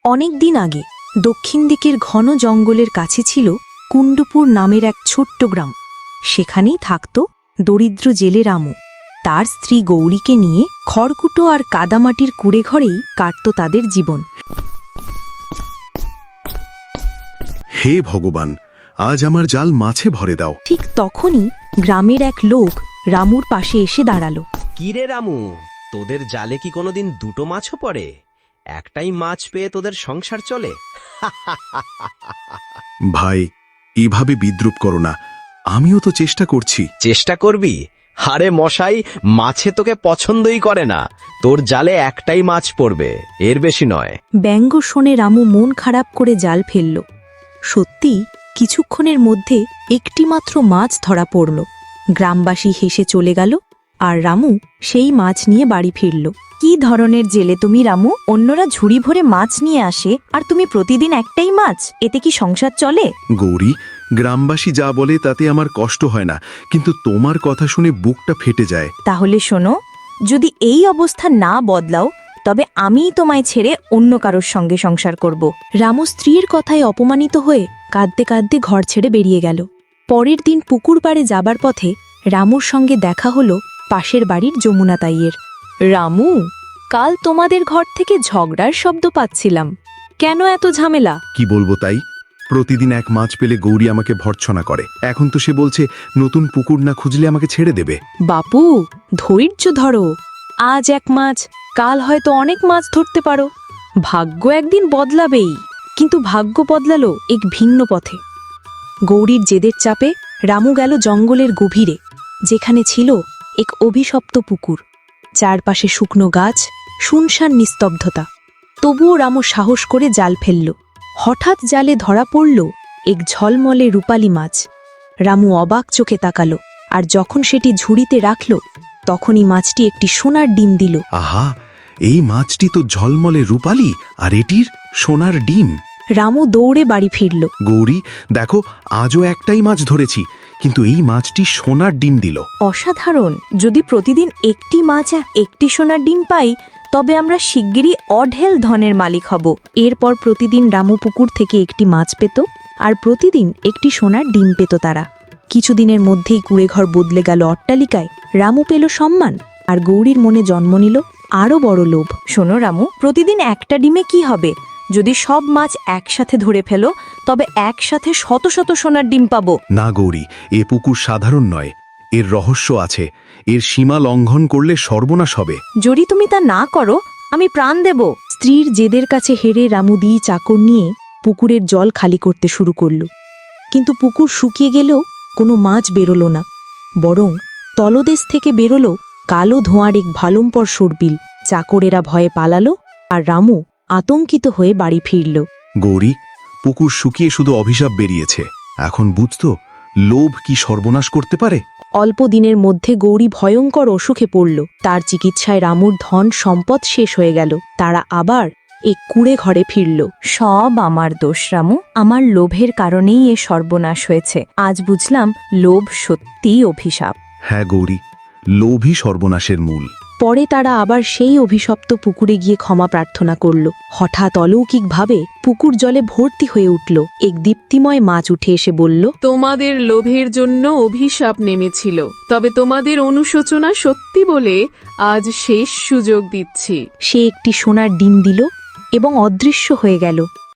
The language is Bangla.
অনেক দিন আগে দক্ষিণ দিকের ঘন জঙ্গলের কাছে ছিল কুণ্ডপুর নামের এক ছোট্ট গ্রাম। সেখানেই থাকত দরিদ্র জেলে রামু। তার স্ত্রী গৌরীকে নিয়ে খড়কুটো আর কাদামাটির কুড়েঘরেই কাটত তাদের জীবন। হে ভগবান, আজ আমার জাল মাছে ভরে দাও। ঠিক তখনই গ্রামের এক লোক রামুর পাশে এসে দাঁড়ালো। কিরে রামু, তোদের জালে কি কোনোদিন দুটো মাছও পড়ে? একটাই মাছ পেয়ে তোদের সংসার চলে? ভাই, এভাবে বিদ্রুপ করো না, আমিও তো চেষ্টা করছি। চেষ্টা করবি? আরে মশাই, মাছে তোকে পছন্দই করে না। তোর জালে একটাই মাছ পড়বে, এর বেশি নয়। ব্যঙ্গ শুনে রামু মন খারাপ করে জাল ফেলল। সত্যি কিছুক্ষণের মধ্যে একটিমাত্র মাছ ধরা পড়ল। গ্রামবাসী হেসে চলে গেল, আর রামু সেই মাছ নিয়ে বাড়ি ফিরল। কি ধরনের জেলে তুমি রামু? অন্যরা ঝুড়ি ভরে মাছ নিয়ে আসে আর তুমি প্রতিদিন একটাই মাছ, এতে কি সংসার চলে? গৌরী, গ্রামবাসী যা বলে তাতে আমার কষ্ট হয় না, কিন্তু তোমার কথা শুনে বুকটা ফেটে যায়। তাহলে শোনো, যদি এই অবস্থা না বদলাও তবে আমিই তোমায় ছেড়ে অন্য কারোর সঙ্গে সংসার করব। রামু স্ত্রীর কথায় অপমানিত হয়ে কাঁদতে কাঁদতে ঘর ছেড়ে বেরিয়ে গেল। পরের দিন পুকুর পাড়ে যাবার পথে রামুর সঙ্গে দেখা হলো পাশের বাড়ির যমুনা তাইয়ের। রামু, কাল তোমাদের ঘর থেকে ঝগড়ার শব্দ পাচ্ছিলাম, কেন এত ঝামেলা? কি বলবো তাই, প্রতিদিন এক মাছ পেলে গৌরী আমাকে ভর্ৎসনা করে। এখন তো সে বলছে নতুন পুকুর না খুঁজলে আমাকে ছেড়ে দেবে। বাপু, ধৈর্য ধরো। আজ এক মাছ, কাল হয়তো অনেক মাছ ধরতে পারো। ভাগ্য একদিন বদলাবেই। কিন্তু ভাগ্য বদলালো এক ভিন্ন পথে। গৌরীর জেদের চাপে রামু গেল জঙ্গলের গভীরে, যেখানে ছিল এক অভিশপ্ত পুকুর। চারপাশে শুকনো গাছ, শুনশান নিস্তব্ধতা। তবুও রামু সাহস করে জাল ফেলল। হঠাৎ জালে ধরা পড়ল এক ঝলমলে রূপালী মাছ। রামু অবাক চোখে তাকালো, আর যখন সেটি ঝুড়িতে রাখল তখনই মাছটি একটি সোনার ডিম দিল। আহা, এই মাছটি তো ঝলমলে রূপালী, আর এটির সোনার ডিম। রামু দৌড়ে বাড়ি ফিরল। গৌরী, দেখো, আজও একটাই মাছ ধরেছি, কিন্তু এই মাছটি সোনার ডিম দিল। অসাধারণ! যদি প্রতিদিন একটি মাছ আর একটি সোনার ডিম পাই তবে আমরা শিগগিরই অঢেল ধনের মালিক হব। এরপর প্রতিদিন রামু পুকুর থেকে একটি মাছ পেত, আর প্রতিদিন একটি সোনার ডিম পেত তারা। কিছুদিনের মধ্যেই কুড়েঘর বদলে গেল অট্টালিকায়। রামু পেল সম্মান, আর গৌরীর মনে জন্ম নিল আরও বড় লোভ। শোনো রামু, প্রতিদিন একটা ডিমে কি হবে? যদি সব মাছ একসাথে ধরে ফেলো তবে একসাথে শত শত সোনার ডিম পাবো। না গৌরী, এ পুকুর সাধারণ নয়, এর রহস্য আছে। এর সীমা লঙ্ঘন করলে সর্বনাশ হবে। যদি তুমি তা না করো আমি প্রাণ দেব। স্ত্রীর জেদের কাছে হেরে রামু দিয়ে চাকর নিয়ে পুকুরের জল খালি করতে শুরু করল। কিন্তু পুকুর শুকিয়ে গেলেও কোনো মাছ বেরোলো না, বরং তলদেশ থেকে বেরোলো কালো ধোঁয়ার এক ভালম্পর সর্বিল। চাকরেরা ভয়ে পালালো, আর রামু আতঙ্কিত হয়ে বাড়ি ফিরল। গৌরী, পুকুর শুকিয়ে শুধু অভিশাপ বেরিয়েছে। এখন বুঝতো লোভ কি সর্বনাশ করতে পারে। অল্প দিনের মধ্যে গৌরী ভয়ঙ্কর অসুখে পড়ল। তার চিকিৎসায় রামুর ধন সম্পদ শেষ হয়ে গেল। তারা আবার এক কুড়ে ঘরে ফিরল। সব আমার দোষ রামু, আমার লোভের কারণেই এ সর্বনাশ হয়েছে। আজ বুঝলাম লোভ সত্যিই অভিশাপ। হ্যাঁ গৌরী, লোভই সর্বনাশের মূল। পরে তারা আবার সেই অভিশপ্ত পুকুরে গিয়ে ক্ষমা প্রার্থনা করল। হঠাৎ অলৌকিকভাবে পুকুর জলে ভর্তি হয়ে উঠল। এক দীপ্তিময় মাছ উঠে এসে বলল, তোমাদের লোভের জন্য অভিশাপ নেমেছিল, তবে তোমাদের অনুশোচনা সত্যি বলে আজ শেষ সুযোগ দিচ্ছি। সে একটি সোনার ডিম দিল এবং অদৃশ্য হয়ে গেল।